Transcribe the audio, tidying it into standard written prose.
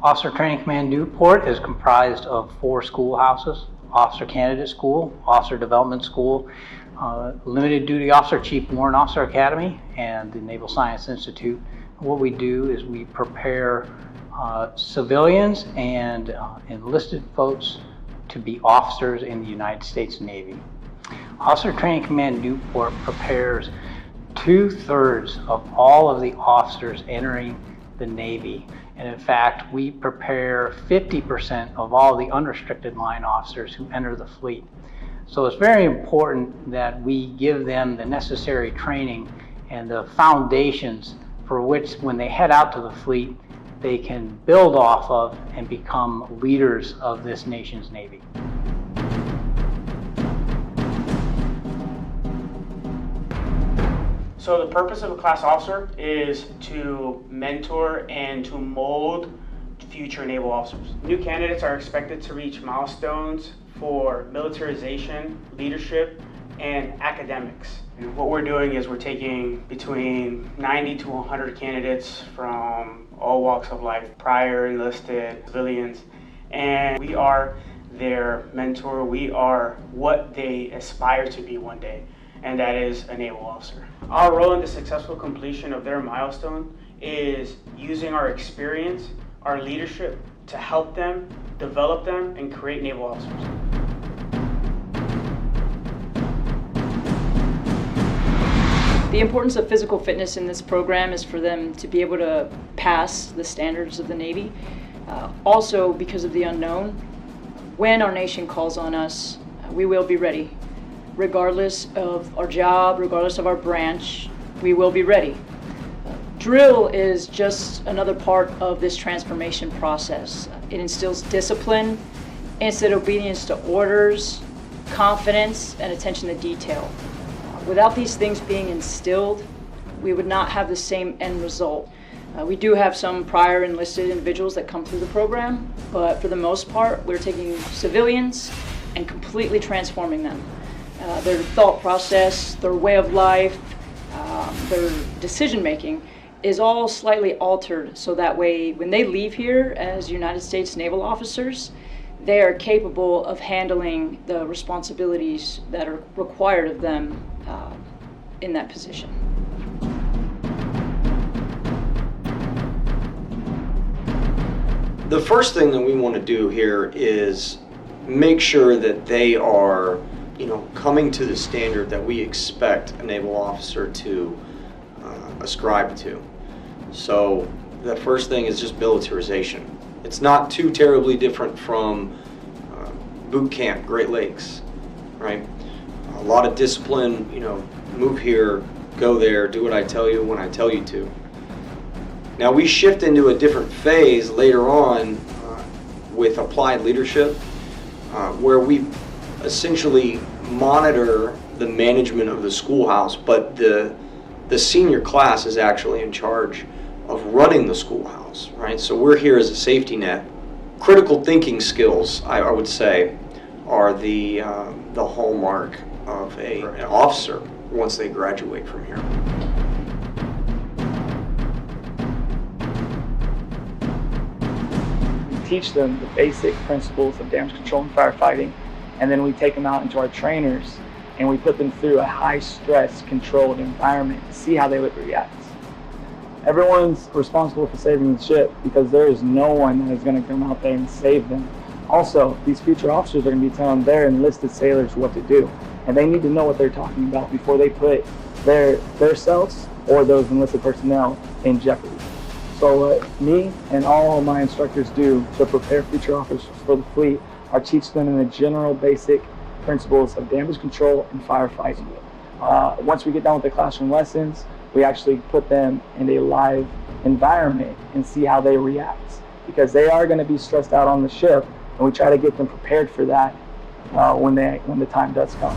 Officer Training Command Newport is comprised of 4 schoolhouses: Officer Candidate School, Officer Development School, Limited Duty Officer Chief Warrant Officer Academy, and the Naval Science Institute. What we do is we prepare civilians and enlisted folks to be officers in the United States Navy. Officer Training Command Newport prepares 2/3 of all of the officers entering the Navy. And in fact, we prepare 50% of all the unrestricted line officers who enter the fleet. So it's very important that we give them the necessary training and the foundations for which, when they head out to the fleet, they can build off of and become leaders of this nation's Navy. So the purpose of a class officer is to mentor and to mold future naval officers. New candidates are expected to reach milestones for militarization, leadership, and academics. And what we're doing is we're taking between 90 to 100 candidates from all walks of life, prior enlisted, civilians, and we are their mentor. We are what they aspire to be one day, and that is a naval officer. Our role in the successful completion of their milestone is using our experience, our leadership, to help them, develop them, and create naval officers. The importance of physical fitness in this program is for them to be able to pass the standards of the Navy. Also, because of the unknown, when our nation calls on us, we will be ready. Regardless of our job, regardless of our branch, we will be ready. Drill is just another part of this transformation process. It instills discipline, instant obedience to orders, confidence, and attention to detail. Without these things being instilled, we would not have the same end result. We do have some prior enlisted individuals that come through the program, but for the most part, we're taking civilians and completely transforming them. Their thought process, their way of life, their decision making is all slightly altered, so that way when they leave here as United States naval officers, they are capable of handling the responsibilities that are required of them in that position. The first thing that we want to do here is make sure that they are, coming to the standard that we expect a naval officer to ascribe to. So the first thing is just militarization. It's not too terribly different from boot camp, Great Lakes, right? A lot of discipline, move here, go there, do what I tell you when I tell you to. Now we shift into a different phase later on with applied leadership, where we essentially monitor the management of the schoolhouse, but the senior class is actually in charge of running the schoolhouse, right? So we're here as a safety net. Critical thinking skills, I would say, are the hallmark of an officer once they graduate from here. We teach them the basic principles of damage control and firefighting, and then we take them out into our trainers and we put them through a high-stress, controlled environment to see how they would react. Everyone's responsible for saving the ship because there is no one that is going to come out there and save them. Also, these future officers are going to be telling their enlisted sailors what to do, and they need to know what they're talking about before they put their selves or those enlisted personnel in jeopardy. So what me and all of my instructors do to prepare future officers for the fleet are teach them in the general basic principles of damage control and firefighting. Once we get done with the classroom lessons, we actually put them in a live environment and see how they react, because they are going to be stressed out on the ship, and we try to get them prepared for that when the time does come.